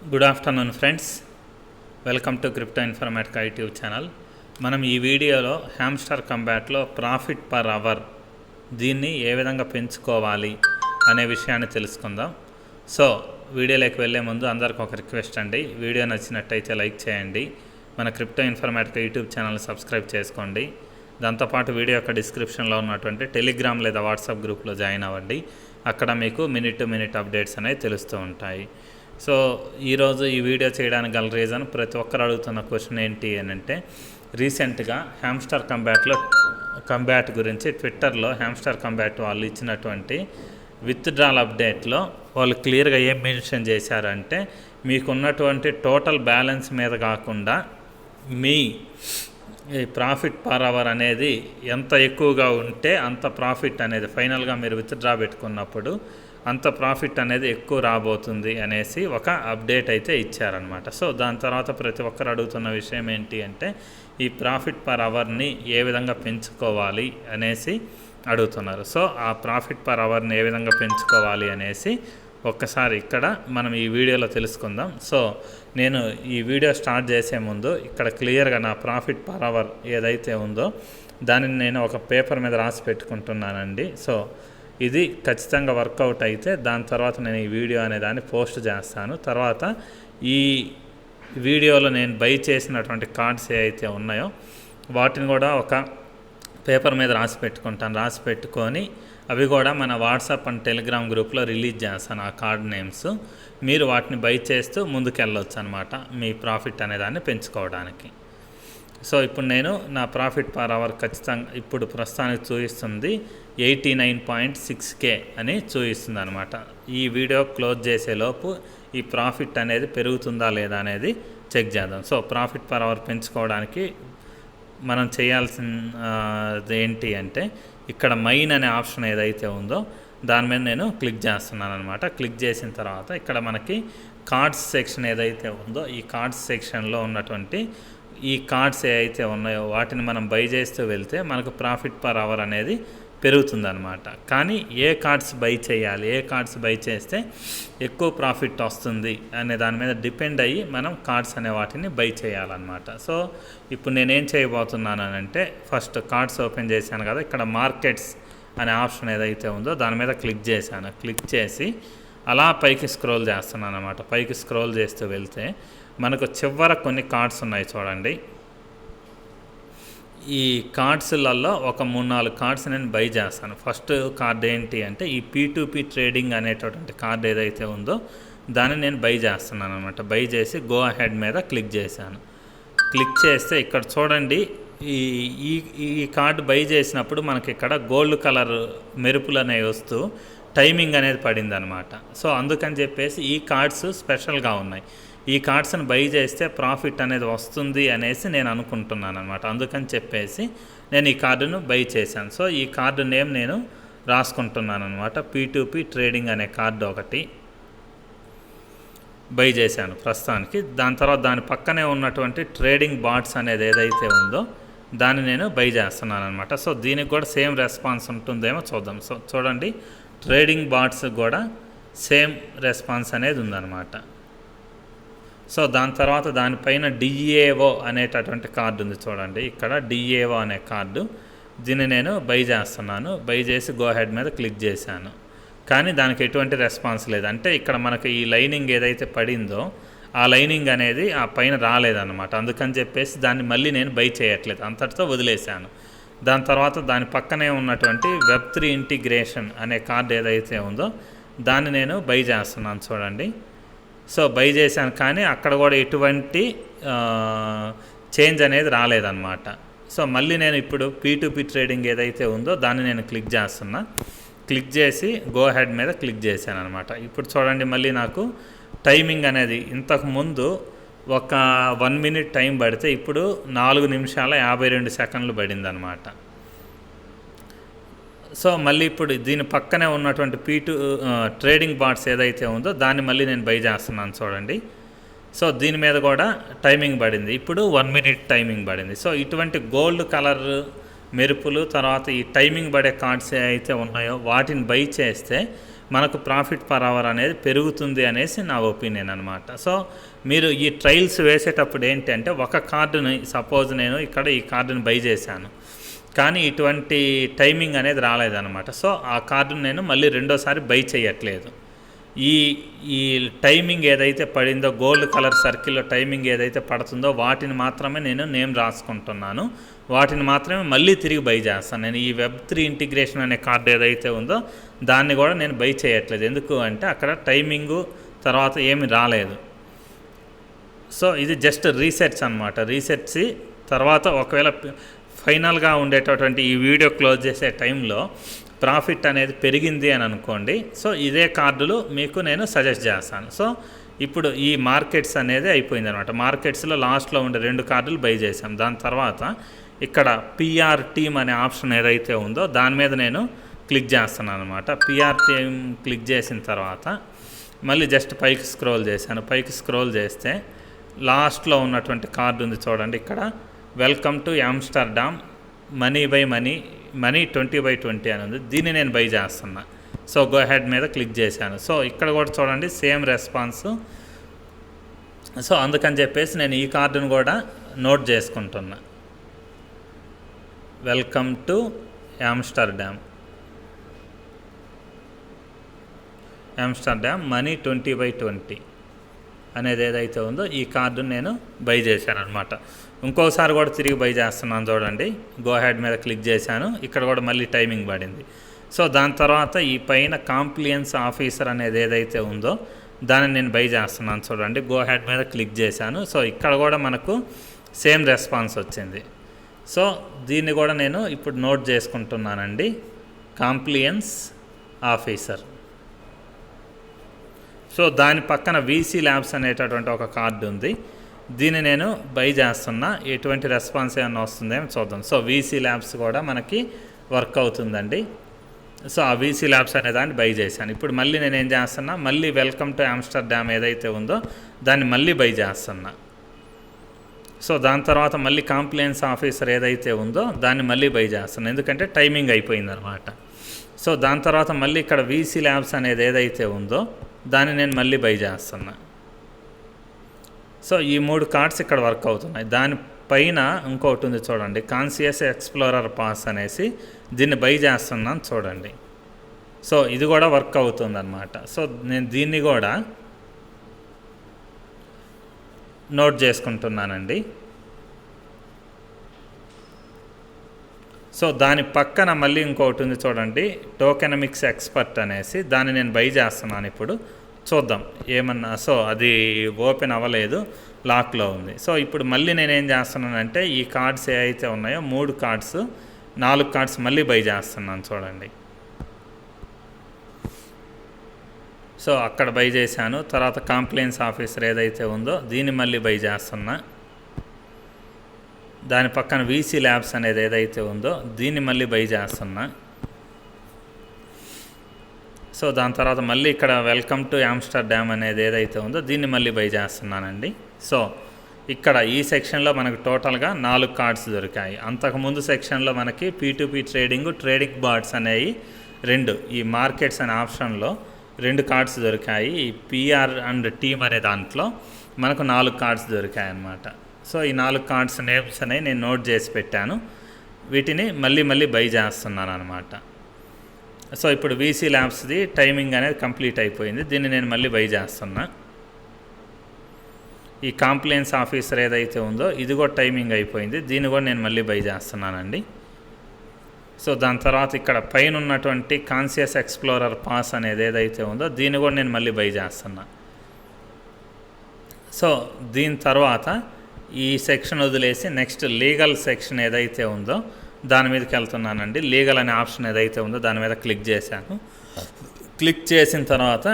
Good afternoon friends, welcome to crypto Informatica YouTube channel. మనం ఈ వీడియోలో హ్యామ్స్టర్ కంబ్యాట్లో ప్రాఫిట్ పర్ అవర్ దీన్ని ఏ విధంగా పెంచుకోవాలి అనే విషయాన్ని తెలుసుకుందాం. సో వీడియోలోకి వెళ్ళే ముందు అందరికి ఒక రిక్వెస్ట్ అండి, వీడియో నచ్చినట్టయితే లైక్ చేయండి, మన crypto Informatica YouTube channel subscribe చేసుకోండి. దాంతోపాటు వీడియో యొక్క డిస్క్రిప్షన్లో ఉన్నటువంటి టెలిగ్రామ్ లేదా వాట్సాప్ గ్రూప్లో జాయిన్ అవ్వండి. అక్కడ మీకు మినిట్ టు మినిట్ అప్డేట్స్ అనేవి తెలుస్తూ ఉంటాయి. సో ఈరోజు ఈ వీడియో చేయడానికి గల రీజన్, ప్రతి ఒక్కరు అడుగుతున్న క్వశ్చన్ ఏంటి అని అంటే, రీసెంట్గా హ్యామ్స్టర్ కంబ్యాట్ గురించి ట్విట్టర్లో హ్యామ్స్టర్ కంబ్యాట్ వాళ్ళు ఇచ్చినటువంటి విత్డ్రాల్ అప్డేట్లో వాళ్ళు క్లియర్గా ఏం మెన్షన్ చేశారంటే, మీకున్నటువంటి టోటల్ బ్యాలెన్స్ మీద కాకుండా మీ ప్రాఫిట్ పర్ అవర్ అనేది ఎంత ఎక్కువగా ఉంటే అంత ప్రాఫిట్ అనేది ఫైనల్గా మీరు విత్డ్రా పెట్టుకున్నప్పుడు అంత ప్రాఫిట్ అనేది ఎక్కువ రాబోతుంది అనేసి ఒక అప్డేట్ అయితే ఇచ్చారనమాట. సో దాని తర్వాత ప్రతి ఒక్కరు అడుగుతున్న విషయం ఏంటి అంటే, ఈ ప్రాఫిట్ పర్ అవర్ని ఏ విధంగా పెంచుకోవాలి అనేసి అడుగుతున్నారు. సో ఆ ప్రాఫిట్ పర్ అవర్ని ఏ విధంగా పెంచుకోవాలి అనేసి ఒక్కసారి ఇక్కడ మనం ఈ వీడియోలో తెలుసుకుందాం. సో నేను ఈ వీడియో స్టార్ట్ చేసే ముందు ఇక్కడ క్లియర్గా నా ప్రాఫిట్ పర్ అవర్ ఏదైతే ఉందో దానిని నేను ఒక పేపర్ మీద రాసి పెట్టుకుంటున్నానండి. సో ఇది ఖచ్చితంగా వర్కౌట్ అయితే దాని తర్వాత నేను ఈ వీడియో అనే దాన్ని పోస్ట్ చేస్తాను. తర్వాత ఈ వీడియోలో నేను బై చేసినటువంటి కార్డ్స్ ఏవైతే ఉన్నాయో వాటిని కూడా ఒక పేపర్ మీద రాసి పెట్టుకుంటాను. రాసి పెట్టుకొని అవి కూడా మన వాట్సాప్ అండ్ టెలిగ్రామ్ గ్రూప్లో రిలీజ్ చేస్తాను. ఆ కార్డ్ నేమ్స్ మీరు వాటిని బై చేస్తూ ముందుకెళ్ళొచ్చు అనమాట, మీ ప్రాఫిట్ అనేదాన్ని పెంచుకోవడానికి. సో ఇప్పుడు నేను నా ప్రాఫిట్ పర్ అవర్ ఖచ్చితంగా ఇప్పుడు ప్రస్తుతానికి చూపిస్తుంది 89.6K అని చూపిస్తుంది అనమాట. ఈ వీడియో క్లోజ్ చేసేలోపు ఈ ప్రాఫిట్ అనేది పెరుగుతుందా లేదా అనేది చెక్ చేద్దాం. సో ప్రాఫిట్ పర్ అవర్ పెంచుకోవడానికి మనం చేయాల్సింది ఏంటి అంటే, ఇక్కడ మైన్ అనే ఆప్షన్ ఏదైతే ఉందో దాని మీద నేను క్లిక్ చేస్తున్నాను అనమాట. క్లిక్ చేసిన తర్వాత ఇక్కడ మనకి కార్డ్స్ సెక్షన్ ఏదైతే ఉందో ఈ కార్డ్స్ సెక్షన్లో ఉన్నటువంటి ఈ కార్డ్స్ ఏవైతే ఉన్నాయో వాటిని మనం బై చేస్తూ వెళ్తే మనకు ప్రాఫిట్ పర్ అవర్ అనేది పెరుగుతుందన్నమాట. కానీ ఏ కార్డ్స్ బై చేయాలి, ఏ కార్డ్స్ బై చేస్తే ఎక్కువ ప్రాఫిట్ వస్తుంది అనే దాని మీద డిపెండ్ అయ్యి మనం కార్డ్స్ అనే వాటిని బై చేయాలన్నమాట. సో ఇప్పుడు నేనేం చేయబోతున్నాను అంటే, ఫస్ట్ కార్డ్స్ ఓపెన్ చేశాను కదా, ఇక్కడ మార్కెట్స్ అనే ఆప్షన్ ఏదైతే ఉందో దాని మీద క్లిక్ చేశాను. క్లిక్ చేసి అలా పైకి స్క్రోల్ చేస్తున్నాను అనమాట. పైకి స్క్రోల్ చేస్తూ వెళ్తే మనకు చివర కొన్ని కార్డ్స్ ఉన్నాయి చూడండి. ఈ కార్డ్స్లలో ఒక 3-4 కార్డ్స్ నేను బై చేస్తాను. ఫస్ట్ కార్డ్ ఏంటి అంటే, ఈ P2P ట్రేడింగ్ అనేటటువంటి కార్డ్ ఏదైతే ఉందో దాన్ని నేను బై చేస్తున్నాను అనమాట. బై చేసి గో అహెడ్ మీద క్లిక్ చేశాను. క్లిక్ చేస్తే ఇక్కడ చూడండి, ఈ ఈ కార్డు బై చేసినప్పుడు మనకి ఇక్కడ గోల్డ్ కలర్ మెరుపులు అనేవి వస్తూ టైమింగ్ అనేది పడింది అనమాట. సో అందుకని చెప్పేసి ఈ కార్డ్స్ స్పెషల్గా ఉన్నాయి. ఈ కార్డ్స్ని బై చేస్తే ప్రాఫిట్ అనేది వస్తుంది అనేసి నేను అనుకుంటున్నాను అనమాట. అందుకని చెప్పేసి నేను ఈ కార్డును బై చేశాను. సో ఈ కార్డు నేమ్ నేను రాసుకుంటున్నాను అనమాట. P2P ట్రేడింగ్ అనే కార్డు ఒకటి బై చేశాను ప్రస్తుతానికి. దాని తర్వాత దాని పక్కనే ఉన్నటువంటి ట్రేడింగ్ బాట్స్ అనేది ఏదైతే ఉందో దాన్ని నేను బై చేస్తున్నాను అనమాట. సో దీనికి కూడా సేమ్ రెస్పాన్స్ ఉంటుందేమో చూద్దాం. సో చూడండి, ట్రేడింగ్ బాట్స్ కూడా సేమ్ రెస్పాన్స్ అనేది ఉందన్నమాట. సో దాని తర్వాత దానిపైన DAO అనేటటువంటి కార్డు ఉంది చూడండి. ఇక్కడ DAO అనే కార్డు, దీన్ని నేను బై చేస్తున్నాను. బై చేసి గో హెడ్ మీద క్లిక్ చేశాను. కానీ దానికి ఎటువంటి రెస్పాన్స్ లేదు. అంటే ఇక్కడ మనకు ఈ లైనింగ్ ఏదైతే పడిందో ఆ లైనింగ్ అనేది ఆ పైన రాలేదన్నమాట. అందుకని చెప్పేసి దాన్ని మళ్ళీ నేను బై చేయట్లేదు, అంతటితో వదిలేశాను. దాని తర్వాత దాని పక్కనే ఉన్నటువంటి Web3 ఇంటిగ్రేషన్ అనే కార్డు ఏదైతే ఉందో దాన్ని నేను బై చేస్తున్నాను చూడండి. సో బై చేశాను, కానీ అక్కడ కూడా ఎటువంటి చేంజ్ అనేది రాలేదన్నమాట. సో మళ్ళీ నేను ఇప్పుడు P2P ట్రేడింగ్ ఏదైతే ఉందో దాన్ని నేను క్లిక్ చేస్తున్నా. క్లిక్ చేసి గో హెడ్ మీద క్లిక్ చేశాను అనమాట. ఇప్పుడు చూడండి, మళ్ళీ నాకు టైమింగ్ అనేది ఇంతకు ముందు ఒక 1 మినిట్ టైం పడితే ఇప్పుడు 4 నిమిషాల 52 సెకండ్లు పడింది అనమాట. సో మళ్ళీ ఇప్పుడు దీని పక్కనే ఉన్నటువంటి ట్రేడింగ్ బాట్స్ ఏదైతే ఉందో దాన్ని మళ్ళీ నేను బై చేస్తున్నాను చూడండి. సో దీని మీద కూడా టైమింగ్ పడింది, ఇప్పుడు 1 మినిట్ టైమింగ్ పడింది. సో ఇటువంటి గోల్డ్ కలర్ మెరుపులు తర్వాత ఈ టైమింగ్ పడే కార్డ్స్ అయితే ఉన్నాయో వాటిని బై చేస్తే మనకు ప్రాఫిట్ పర్ అవర్ అనేది పెరుగుతుంది అనేసి నా ఒపీనియన్ అనమాట. సో మీరు ఈ ట్రయల్స్ వేసేటప్పుడు ఏంటంటే ఒక కార్డుని సపోజ్ నేను ఇక్కడ ఈ కార్డుని బై చేశాను, కానీ ఇటువంటి టైమింగ్ అనేది రాలేదన్నమాట. సో ఆ కార్డును నేను మళ్ళీ రెండోసారి బై చేయట్లేదు. ఈ టైమింగ్ ఏదైతే పడిందో గోల్డ్ కలర్ సర్కిల్లో టైమింగ్ ఏదైతే పడుతుందో వాటిని మాత్రమే నేను నేమ్ రాసుకుంటున్నాను, వాటిని మాత్రమే మళ్ళీ తిరిగి బై చేస్తాను. నేను ఈ Web3 ఇంటిగ్రేషన్ అనే కార్డు ఏదైతే ఉందో దాన్ని కూడా నేను బై చేయట్లేదు. ఎందుకు అంటే అక్కడ టైమింగు తర్వాత ఏమి రాలేదు. సో ఇది జస్ట్ రీసెర్చ్ అనమాట. రీసెర్చ్ తర్వాత ఒకవేళ ఫైనల్గా ఉండేటటువంటి ఈ వీడియో క్లోజ్ చేసే టైంలో ప్రాఫిట్ అనేది పెరిగింది అని అనుకోండి, సో ఇదే కార్డులు మీకు నేను సజెస్ట్ చేస్తాను. సో ఇప్పుడు ఈ మార్కెట్స్ అనేది అయిపోయింది అనమాట. మార్కెట్స్లో లాస్ట్లో ఉండే 2 కార్డులు బై చేసాం. దాని తర్వాత ఇక్కడ పిఆర్ టీమ్ అనే ఆప్షన్ ఏదైతే ఉందో దాని మీద నేను క్లిక్ చేస్తున్నాను అనమాట. పిఆర్ టీమ్ క్లిక్ చేసిన తర్వాత మళ్ళీ జస్ట్ పైకి స్క్రోల్ చేశాను. పైకి స్క్రోల్ చేస్తే లాస్ట్లో ఉన్నటువంటి కార్డు ఉంది చూడండి, ఇక్కడ welcome to Amsterdam money by money 20/20 అని ఉంది. దీన్ని నేను బై చేస్తున్నా. సో గో హెడ్ మీద క్లిక్ చేశాను. సో ఇక్కడ కూడా చూడండి సేమ్ రెస్పాన్స్. సో అందుకని చెప్పేసి నేను ఈ కార్డును కూడా నోట్ చేసుకుంటున్నా. వెల్కమ్ టు ఆమ్స్టర్డామ్ మనీ 20/20 అనేది ఏదైతే ఉందో ఈ కార్డును నేను బై చేశాను అనమాట. ఇంకోసారి కూడా తిరిగి బై చేస్తున్నాను చూడండి. గో హెడ్ మీద క్లిక్ చేశాను. ఇక్కడ కూడా మళ్ళీ టైమింగ్ పడింది. సో దాని తర్వాత ఈ పైన కాంప్లియన్స్ ఆఫీసర్ అనేది ఏదైతే ఉందో దాన్ని నేను బై చేస్తున్నాను చూడండి. గో హెడ్ మీద క్లిక్ చేశాను. సో ఇక్కడ కూడా మనకు సేమ్ రెస్పాన్స్ వచ్చింది. సో దీన్ని కూడా నేను ఇప్పుడు నోట్ చేసుకుంటున్నానండి. Compliance officer. సో దాని పక్కన VC ల్యాబ్స్ అనేటటువంటి ఒక కార్డు ఉంది. దీన్ని నేను బై చేస్తున్నా. ఎటువంటి రెస్పాన్స్ ఏమైనా వస్తుందేమో చూద్దాం. సో VC ల్యాబ్స్ కూడా మనకి వర్క్ అవుతుందండి. సో ఆ VC ల్యాబ్స్ అనే దాన్ని బై చేశాను. ఇప్పుడు మళ్ళీ నేను ఏం చేస్తున్నా, మళ్ళీ వెల్కమ్ టు ఆమ్స్టర్డామ్ ఏదైతే ఉందో దాన్ని మళ్ళీ బై చేస్తున్నా. సో దాని తర్వాత మళ్ళీ కాంప్లైన్స్ ఆఫీసర్ ఏదైతే ఉందో దాన్ని మళ్ళీ బై చేస్తున్నా, ఎందుకంటే టైమింగ్ అయిపోయింది అనమాట. సో దాని తర్వాత మళ్ళీ ఇక్కడ VC ల్యాబ్స్ అనేది ఏదైతే ఉందో దాన్ని నేను మళ్ళీ బై చేస్తున్నా. సో ఈ 3 కార్డ్స్ ఇక్కడ వర్క్ అవుతున్నాయి. దానిపైన ఇంకొకటి ఉంది చూడండి, కాన్షియస్ ఎక్స్ప్లోరర్ పాస్ అనేసి, దీన్ని బై చేస్తున్నాను చూడండి. సో ఇది కూడా వర్క్ అవుతుంది అనమాట. సో నేను దీన్ని కూడా నోట్ చేసుకుంటున్నానండి. సో దాని పక్కన మళ్ళీ ఇంకొకటి ఉంది చూడండి, టోకెనమిక్స్ ఎక్స్పర్ట్ అనేసి, దాన్ని నేను బై చేస్తున్నాను. ఇప్పుడు చూద్దాం ఏమన్నా. సో అది ఓపెన్ అవ్వలేదు, లాక్లో ఉంది. సో ఇప్పుడు మళ్ళీ నేనేం చేస్తున్నానంటే ఈ కార్డ్స్ ఏవైతే ఉన్నాయో 3 కార్డ్స్ 4 కార్డ్స్ మళ్ళీ బై చేస్తున్నాను చూడండి. సో అక్కడ బై చేశాను. తర్వాత కాంప్లైన్స్ ఆఫీసర్ ఏదైతే ఉందో దీన్ని మళ్ళీ బై చేస్తున్నా. దాని పక్కన VC ల్యాబ్స్ అనేది ఏదైతే ఉందో దీన్ని మళ్ళీ బై చేస్తున్నా. సో దాని తర్వాత మళ్ళీ ఇక్కడ వెల్కమ్ టు ఆమ్స్టర్డామ్ అనేది ఏదైతే ఉందో దీన్ని మళ్ళీ బై చేస్తున్నానండి. సో ఇక్కడ ఈ సెక్షన్లో మనకు టోటల్గా 4 కార్డ్స్ దొరికాయి. అంతకుముందు సెక్షన్లో మనకి P2P ట్రేడింగ్ బాట్స్ అనేవి 2, ఈ మార్కెట్స్ అనే ఆప్షన్లో 2 కార్డ్స్ దొరికాయి. ఈ పిఆర్ అండ్ టీమ్ అనే దాంట్లో మనకు 4 కార్డ్స్ దొరికాయి అన్నమాట. సో ఈ 4 కార్డ్స్ నేమ్స్ అనేవి నేను నోట్ చేసి పెట్టాను. వీటిని మళ్ళీ బై చేస్తున్నాను అనమాట. సో ఇప్పుడు VC ల్యాబ్స్ది టైమింగ్ అనేది కంప్లీట్ అయిపోయింది. దీన్ని నేను మళ్ళీ బై చేస్తున్నా. ఈ కాంప్లైన్స్ ఆఫీసర్ ఏదైతే ఉందో ఇది కూడా టైమింగ్ అయిపోయింది. దీన్ని కూడా నేను మళ్ళీ బై చేస్తున్నానండి. సో దాని తర్వాత ఇక్కడ పైన ఉన్నటువంటి కాన్షియస్ ఎక్స్ప్లోరర్ పాస్ అనేది ఏదైతే ఉందో దీన్ని కూడా నేను మళ్ళీ బై చేస్తున్నా. సో దీని తర్వాత ఈ సెక్షన్ వదిలేసి నెక్స్ట్ లీగల్ సెక్షన్ ఏదైతే ఉందో దాని మీదకి వెళ్తున్నానండి. లీగల్ అనే ఆప్షన్ ఏదైతే ఉందో దాని మీద క్లిక్ చేశాను. క్లిక్ చేసిన తర్వాత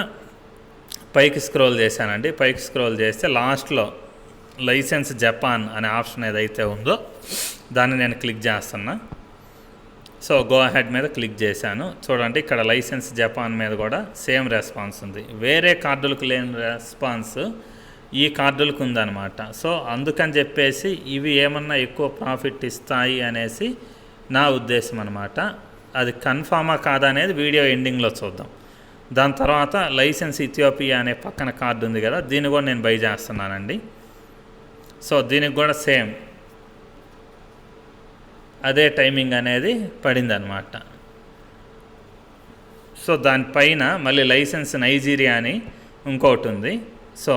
పైకి స్క్రోల్ చేశానండి. పైకి స్క్రోల్ చేస్తే లాస్ట్లో లైసెన్స్ జపాన్ అనే ఆప్షన్ ఏదైతే ఉందో దాన్ని నేను క్లిక్ చేస్తున్నా. సో గో అహెడ్ మీద క్లిక్ చేశాను. చూడండి ఇక్కడ లైసెన్స్ జపాన్ మీద కూడా సేమ్ రెస్పాన్స్ ఉంది. వేరే కార్డులకు లేని రెస్పాన్స్ ఈ కార్డులకు ఉందన్నమాట. సో అందుకని చెప్పేసి ఇవి ఏమన్నా ఎక్కువ ప్రాఫిట్ ఇస్తాయి అనేసి నా ఉద్దేశం అనమాట. అది కన్ఫామా కాదా అనేది వీడియో ఎండింగ్లో చూద్దాం. దాని తర్వాత లైసెన్స్ ఇథియోపియా అనే పక్కన కార్డు ఉంది కదా, దీన్ని కూడా నేను బై చేస్తున్నానండి. సో దీనికి కూడా సేమ్ అదే టైమింగ్ అనేది పడిందనమాట. సో దానిపైన మళ్ళీ లైసెన్స్ నైజీరియా అని ఇంకోటి ఉంది. సో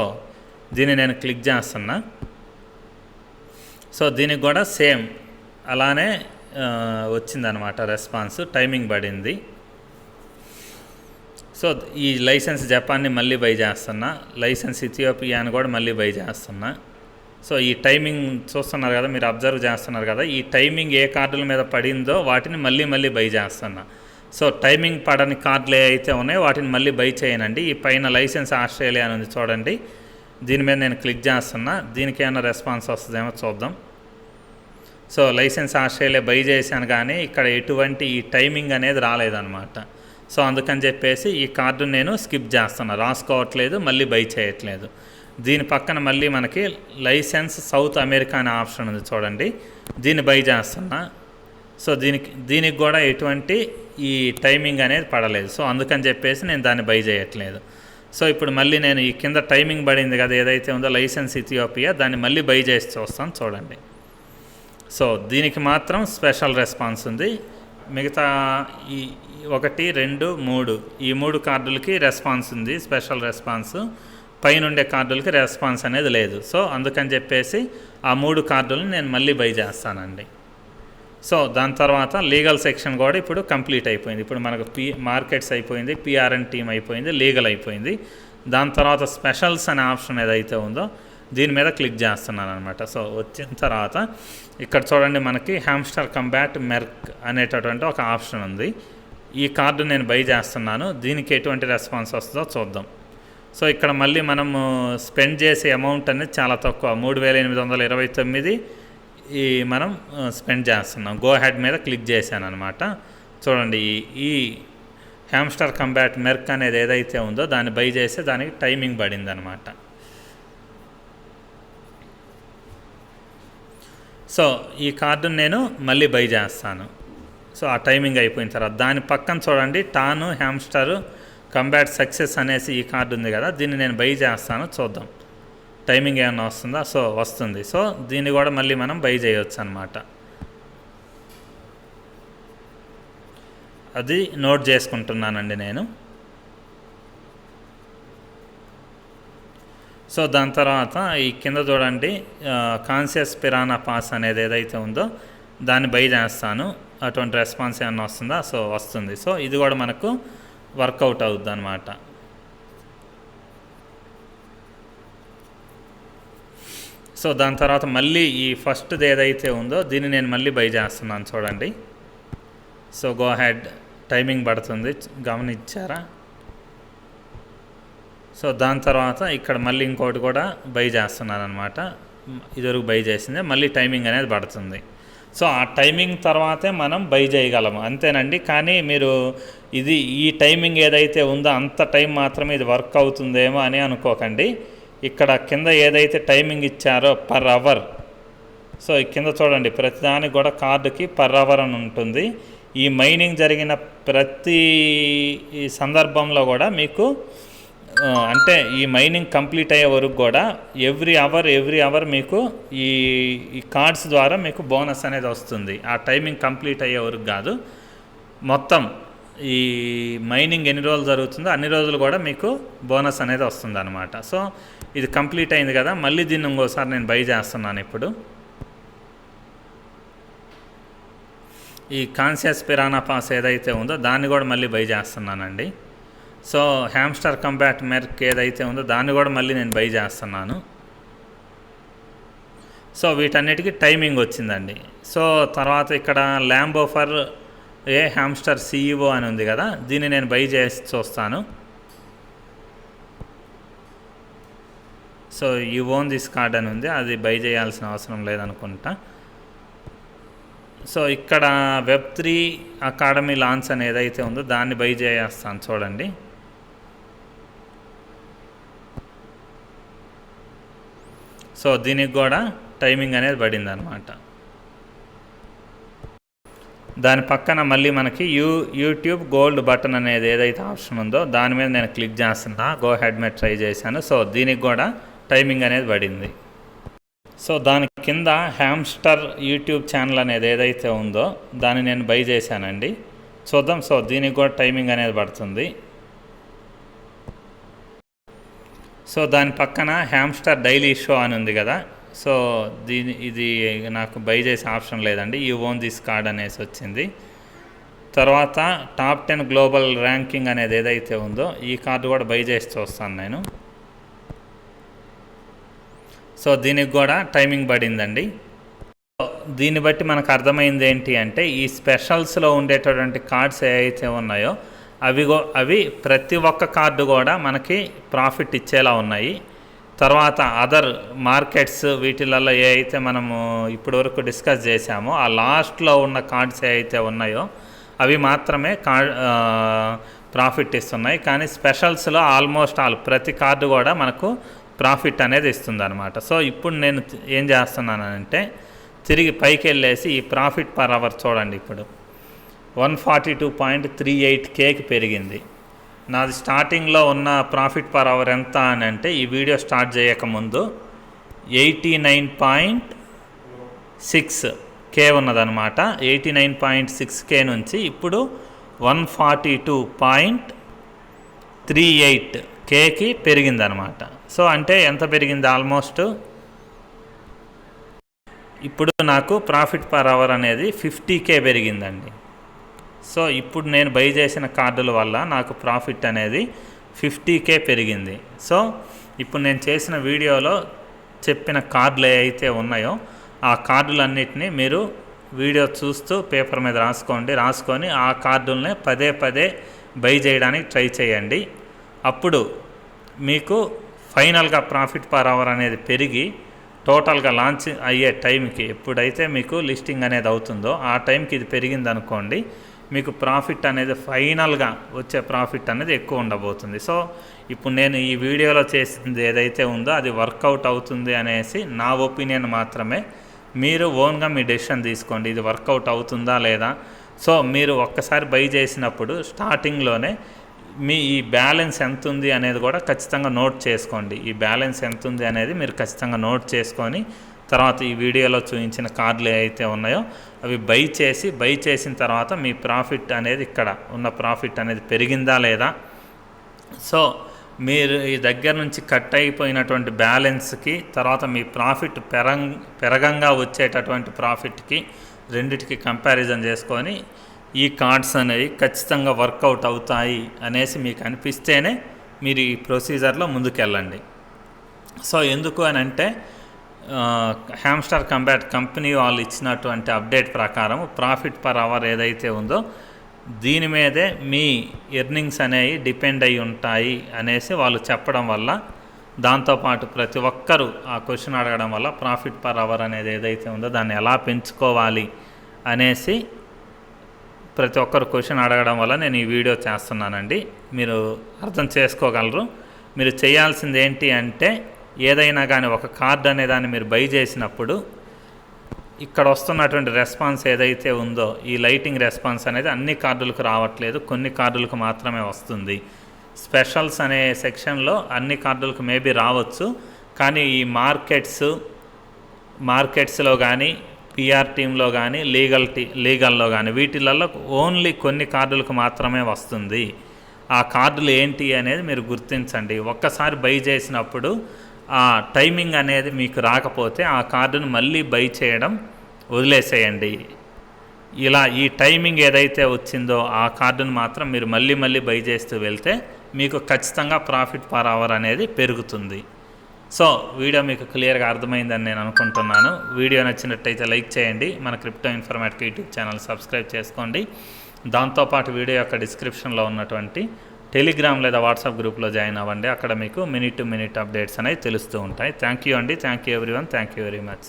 దీన్ని నేను క్లిక్ చేస్తున్నా. సో దీనికి కూడా సేమ్ అలానే వచ్చిందనమాట రెస్పాన్స్, టైమింగ్ పడింది. సో ఈ లైసెన్స్ జపాన్ని మళ్ళీ బై చేస్తున్నా, లైసెన్స్ ఇథియోపియాని కూడా మళ్ళీ బై చేస్తున్నా. సో ఈ టైమింగ్ చూస్తున్నారు కదా, మీరు అబ్జర్వ్ చేస్తున్నారు కదా, ఈ టైమింగ్ ఏ కార్డుల మీద పడిందో వాటిని మళ్ళీ బై చేస్తున్నా. సో టైమింగ్ పడని కార్డులు ఏ అయితే ఉన్నాయో వాటిని మళ్ళీ బై చేయనండి. ఈ పైన లైసెన్స్ ఆస్ట్రేలియా అని ఉంది చూడండి, దీని మీద నేను క్లిక్ చేస్తున్నా. దీనికి ఏమైనా రెస్పాన్స్ వస్తుందేమో చూద్దాం. సో లైసెన్స్ ఆస్ట్రేలియా బై చేశాను కానీ ఇక్కడ ఎటువంటి ఈ టైమింగ్ అనేది రాలేదన్నమాట. సో అందుకని చెప్పేసి ఈ కార్డు నేను స్కిప్ చేస్తున్నా, రాసుకోవట్లేదు, మళ్ళీ బై చేయట్లేదు. దీని పక్కన మళ్ళీ మనకి లైసెన్స్ సౌత్ అమెరికా అనే ఆప్షన్ ఉంది చూడండి, దీన్ని బై చేస్తున్నా. సో దీనికి కూడా ఎటువంటి ఈ టైమింగ్ అనేది పడలేదు. సో అందుకని చెప్పేసి నేను దాన్ని బై చేయట్లేదు. సో ఇప్పుడు మళ్ళీ నేను ఈ కింద టైమింగ్ పడింది కదా ఏదైతే ఉందో లైసెన్స్ ఇథియోపియా, దాన్ని మళ్ళీ బై చేసి చూస్తాను చూడండి. సో దీనికి మాత్రం స్పెషల్ రెస్పాన్స్ ఉంది. మిగతా ఈ 1, 2, 3 ఈ 3 కార్డులకి రెస్పాన్స్ ఉంది, స్పెషల్ రెస్పాన్స్. పైన ఉండే కార్డులకి రెస్పాన్స్ అనేది లేదు. సో అందుకని చెప్పేసి ఆ 3 కార్డులను నేను మళ్ళీ బై చేస్తానండి. సో దాని తర్వాత లీగల్ సెక్షన్ కూడా ఇప్పుడు కంప్లీట్ అయిపోయింది. ఇప్పుడు మనకు మార్కెట్స్ అయిపోయింది, పిఆర్ఎన్ టీమ్ అయిపోయింది, లీగల్ అయిపోయింది. దాని తర్వాత స్పెషల్స్ అనే ఆప్షన్ ఏదైతే ఉందో దీని మీద క్లిక్ చేస్తున్నాను అనమాట. సో వచ్చిన తర్వాత ఇక్కడ చూడండి మనకి హ్యామ్స్టర్ కంబాట్ మెర్క్ అనేటటువంటి ఒక ఆప్షన్ ఉంది. ఈ కార్డు నేను బై చేస్తున్నాను, దీనికి ఎటువంటి రెస్పాన్స్ వస్తుందో చూద్దాం. సో ఇక్కడ మళ్ళీ మనము స్పెండ్ చేసే అమౌంట్ అనేది చాలా తక్కువ, 3829 ఈ మనం స్పెండ్ చేస్తున్నాం. గో హెడ్ మీద క్లిక్ చేశాను అనమాట. చూడండి ఈ హ్యామ్స్టర్ కంబాట్ మెర్క్ అనేది ఏదైతే ఉందో దాన్ని బై చేస్తే దానికి టైమింగ్ పడింది అనమాట. సో ఈ కార్డును నేను మళ్ళీ బై చేస్తాను. సో ఆ టైమింగ్ అయిపోయిన తర్వాత దాని పక్కన చూడండి టాను హ్యామ్స్టర్ కంబాట్ సక్సెస్ అనేసి ఈ కార్డు ఉంది కదా, దీన్ని నేను బై చేస్తాను, చూద్దాం టైమింగ్ ఏమన్నా వస్తుందా. సో వస్తుంది. సో దీన్ని కూడా మళ్ళీ మనం బై చేయవచ్చు అనమాట. అది నోట్ చేసుకుంటున్నానండి నేను. సో దాని తర్వాత ఈ కింద చూడండి కాన్షియస్ పిరానా పాస్ అనేది ఏదైతే ఉందో దాన్ని బై చేస్తాను. అటువంటి రెస్పాన్స్ ఏమన్నా వస్తుందా. సో వస్తుంది. సో ఇది కూడా మనకు వర్కౌట్ అవుద్ది అనమాట. సో దాని తర్వాత మళ్ళీ ఈ ఫస్ట్ది ఏదైతే ఉందో దీన్ని నేను మళ్ళీ బై చేస్తున్నాను చూడండి. సో గో హెడ్ టైమింగ్ పడుతుంది, గమనించారా. సో దాని తర్వాత ఇక్కడ మళ్ళీ ఇంకోటి కూడా బై చేస్తున్నాను అనమాట. ఇదివరకు బై చేసిందే, మళ్ళీ టైమింగ్ అనేది పడుతుంది. సో ఆ టైమింగ్ తర్వాతే మనం బై చేయగలము, అంతేనండి. కానీ మీరు ఈ టైమింగ్ ఏదైతే ఉందో అంత టైం మాత్రమే ఇది వర్క్ అవుతుందేమో అని అనుకోకండి. ఇక్కడ కింద ఏదైతే టైమింగ్ ఇచ్చారో పర్ అవర్, సో ఈ కింద చూడండి ప్రతిదానికి కూడా కార్డుకి పర్ అవర్ అని ఉంటుంది. ఈ మైనింగ్ జరిగిన ప్రతి సందర్భంలో కూడా మీకు అంటే ఈ మైనింగ్ కంప్లీట్ అయ్యే వరకు కూడా ఎవ్రీ అవర్ మీకు ఈ కార్డ్స్ ద్వారా మీకు బోనస్ అనేది వస్తుంది. ఆ టైమింగ్ కంప్లీట్ అయ్యే వరకు కాదు, మొత్తం ఈ మైనింగ్ ఎన్ని రోజులు జరుగుతుందో అన్ని రోజులు కూడా మీకు బోనస్ అనేది వస్తుంది అనమాట. సో ఇది కంప్లీట్ అయింది కదా, మళ్ళీ దీన్ని ఇంకోసారి నేను బై చేస్తున్నాను. ఇప్పుడు ఈ కాన్షియస్ పిరానా పాస్ ఏదైతే ఉందో దాన్ని కూడా మళ్ళీ బై చేస్తున్నానండి. సో హ్యామ్స్టర్ కంబాట్ మెర్క్ ఏదైతే ఉందో దాన్ని కూడా మళ్ళీ నేను బై చేస్తున్నాను. సో వీటన్నిటికీ టైమింగ్ వచ్చిందండి. సో తర్వాత ఇక్కడ ల్యాంబోఫర్ హ్యామ్స్టర్ సిఇఓ అని ఉంది కదా, దీన్ని నేను బై చేసి చూస్తాను. So you own this card అని ఉంది, అది బై చేయాల్సిన అవసరం లేదనుకుంటా. సో ఇక్కడ వెబ్3 అకాడమీ లాంచ్ అని ఏదైతే ఉందో దాన్ని బై చేస్తాను చూడండి. సో దీనికి కూడా టైమింగ్ అనేది పడింది అనమాట. దాని పక్కన మళ్ళీ మనకి యూట్యూబ్ గోల్డ్ బటన్ అనేది ఏదైతే ఆప్షన్ ఉందో దాని మీద నేను క్లిక్ చేస్తున్నా. గో హెడ్ మీద ట్రై చేశాను. సో దీనికి కూడా టైమింగ్ అనేది పడింది. సో దాని కింద హ్యామ్స్టర్ యూట్యూబ్ ఛానల్ అనేది ఏదైతే ఉందో దాన్ని నేను బై చేశానండి. చూద్దాం. సో దీనికి కూడా టైమింగ్ అనేది పడుతుంది. సో దాని పక్కన హ్యామ్స్టర్ డైలీ షో అని ఉంది కదా. సో ఇది నాకు బై చేసే ఆప్షన్ లేదండి. యూ ఓన్ దిస్ కార్డ్ అనేసి వచ్చింది. తర్వాత టాప్ 10 గ్లోబల్ ర్యాంకింగ్ అనేది ఏదైతే ఉందో ఈ కార్డు కూడా బై చేసి చూస్తాను నేను. సో దీనికి కూడా టైమింగ్ పడిందండి. దీన్ని బట్టి మనకు అర్థమైంది ఏంటి అంటే ఈ స్పెషల్స్లో ఉండేటటువంటి కార్డ్స్ ఏవైతే ఉన్నాయో అవి ప్రతి ఒక్క కార్డు కూడా మనకి ప్రాఫిట్ ఇచ్చేలా ఉన్నాయి. తర్వాత అదర్ మార్కెట్స్ వీటిలలో ఏ అయితే మనము ఇప్పటివరకు డిస్కస్ చేసామో ఆ లాస్ట్లో ఉన్న కార్డ్స్ ఏవైతే ఉన్నాయో అవి మాత్రమే ప్రాఫిట్ ఇస్తున్నాయి. కానీ స్పెషల్స్లో ఆల్మోస్ట్ ప్రతి కార్డు కూడా మనకు ప్రాఫిట్ అనేది ఇస్తుంది అనమాట. సో ఇప్పుడు నేను ఏం చేస్తున్నానంటే తిరిగి పైకి వెళ్ళేసి ఈ ప్రాఫిట్ పర్ అవర్ చూడండి. ఇప్పుడు 142.38Kకి పెరిగింది. నాది స్టార్టింగ్లో ఉన్న ప్రాఫిట్ పర్ అవర్ ఎంత అని అంటే ఈ వీడియో స్టార్ట్ చేయకముందు 89.6K ఉన్నదనమాట. 89.6K నుంచి ఇప్పుడు 142.38Kకి పెరిగిందనమాట. సో అంటే ఎంత పెరిగింది? ఆల్మోస్ట్ ఇప్పుడు నాకు ప్రాఫిట్ పర్ అవర్ అనేది 50K పెరిగిందండి. సో ఇప్పుడు నేను బై చేసిన కార్డుల వల్ల నాకు ప్రాఫిట్ అనేది 50K పెరిగింది. సో ఇప్పుడు నేను చేసిన వీడియోలో చెప్పిన కార్డులు ఏవైతే ఉన్నాయో ఆ కార్డులన్నిటినీ మీరు వీడియో చూస్తూ పేపర్ మీద రాసుకొని ఆ కార్డుల్ని పదే బై చేయడానికి ట్రై చేయండి. అప్పుడు మీకు ఫైనల్గా ప్రాఫిట్ పర్ అవర్ అనేది పెరిగి టోటల్గా లాంచ్ అయ్యే టైంకి ఎప్పుడైతే మీకు లిస్టింగ్ అనేది అవుతుందో ఆ టైంకి ఇది పెరిగిందనుకోండి, మీకు ప్రాఫిట్ అనేది ఫైనల్గా వచ్చే ప్రాఫిట్ అనేది ఎక్కువ ఉండబోతుంది. సో ఇప్పుడు నేను ఈ వీడియోలో చేసింది ఏదైతే ఉందో అది వర్కౌట్ అవుతుంది అనేసి నా ఒపీనియన్ మాత్రమే. మీరు ఓన్గా మీ డెసిషన్ తీసుకోండి, ఇది వర్కౌట్ అవుతుందా లేదా. సో మీరు ఒక్కసారి బై చేసినప్పుడు స్టార్టింగ్లోనే మీ ఈ బ్యాలెన్స్ ఎంత ఉంది అనేది కూడా ఖచ్చితంగా నోట్ చేసుకోండి. ఈ బ్యాలెన్స్ ఎంత ఉంది అనేది మీరు ఖచ్చితంగా నోట్ చేసుకొని తర్వాత ఈ వీడియోలో చూపించిన కార్డులు ఏవైతే ఉన్నాయో అవి బై చేసిన తర్వాత మీ ప్రాఫిట్ అనేది ఇక్కడ ఉన్న ప్రాఫిట్ అనేది పెరిగిందా లేదా. సో మీరు ఈ దగ్గర నుంచి కట్ అయిపోయినటువంటి బ్యాలెన్స్కి తర్వాత మీ ప్రాఫిట్ పెరగంగా వచ్చేటటువంటి ప్రాఫిట్కి రెండిటికి కంపారిజన్ చేసుకొని ఈ కార్డ్స్ అనేవి ఖచ్చితంగా వర్కౌట్ అవుతాయి అనేసి మీకు అనిపిస్తేనే మీరు ఈ ప్రొసీజర్లో ముందుకెళ్ళండి. సో ఎందుకు అని అంటే హ్యామ్స్టర్ కంబ్యాట్ కంపెనీ వాళ్ళు ఇచ్చినటువంటి అప్డేట్ ప్రకారం ప్రాఫిట్ పర్ అవర్ ఏదైతే ఉందో దీని మీదే మీ ఎర్నింగ్స్ అనేవి డిపెండ్ అయి ఉంటాయి అనేసి వాళ్ళు చెప్పడం వల్ల, దాంతోపాటు ప్రతి ఒక్కరూ ఆ క్వశ్చన్ అడగడం వల్ల ప్రాఫిట్ పర్ అవర్ అనేది ఏదైతే ఉందో దాన్ని ఎలా పెంచుకోవాలి అనేసి ప్రతి ఒక్కరు క్వశ్చన్ అడగడం వల్ల నేను ఈ వీడియో చేస్తున్నానండి. మీరు అర్థం చేసుకోగలరు. మీరు చేయాల్సింది ఏంటి అంటే ఏదైనా కానీ ఒక కార్డు అనే దాన్ని మీరు బై చేసినప్పుడు ఇక్కడ వస్తున్నటువంటి రెస్పాన్స్ ఏదైతే ఉందో ఈ లైటింగ్ రెస్పాన్స్ అనేది అన్ని కార్డులకు రావట్లేదు, కొన్ని కార్డులకు మాత్రమే వస్తుంది. స్పెషల్స్ అనే సెక్షన్లో అన్ని కార్డులకు మేబీ రావచ్చు, కానీ ఈ మార్కెట్స్లో కానీ పిఆర్ టీంలో కానీ లీగల్లో కానీ వీటిలలో ఓన్లీ కొన్ని కార్డులకు మాత్రమే వస్తుంది. ఆ కార్డులు ఏంటి అనేది మీరు గుర్తించండి. ఒక్కసారి బై చేసినప్పుడు ఆ టైమింగ్ అనేది మీకు రాకపోతే ఆ కార్డును మళ్ళీ బై చేయడం వదిలేసేయండి. ఇలా ఈ టైమింగ్ ఏదైతే వచ్చిందో ఆ కార్డును మాత్రం మీరు మళ్ళీ బై చేస్తూ వెళ్తే మీకు ఖచ్చితంగా ప్రాఫిట్ పర్ అవర్ అనేది పెరుగుతుంది. సో వీడియో మీకు క్లియర్గా అర్థమైందని నేను అనుకుంటున్నాను. వీడియో నచ్చినట్టయితే లైక్ చేయండి, మన crypto informatic YouTube channel subscribe చేసుకోండి. దాంతోపాటు వీడియో యొక్క డిస్క్రిప్షన్లో ఉన్నటువంటి టెలిగ్రామ్ లేదా వాట్సాప్ గ్రూప్లో జాయిన్ అవ్వండి. అక్కడ మీకు మినిట్ టు మినిట్ అప్డేట్స్ అనేవి తెలుస్తూ ఉంటాయి. థ్యాంక్ యూ అండి. Thank you everyone. Thank you very much.